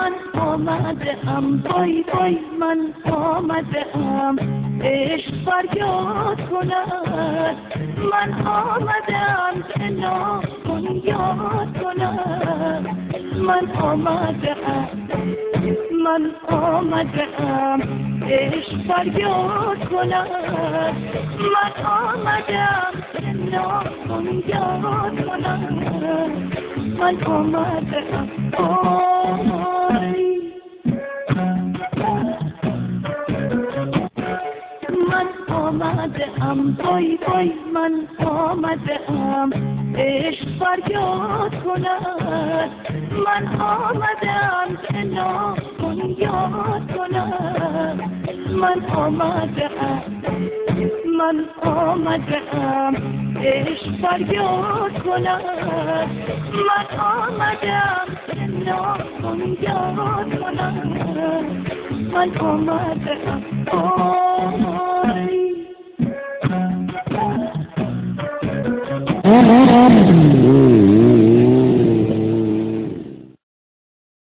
من آمدم وای وای من آمدم عشق فریاد کند من آمدم زنا کن یاد کند من آمدم عشق فریاد کند من آمدم زنا کن یاد کند من آمدم من آمدم وای وای من آمدم عشق فریاد کند من آمدم زنا کن یاد کند من آمدم عشق فریاد کند من آمدم زنا کن یاد کند من آمدم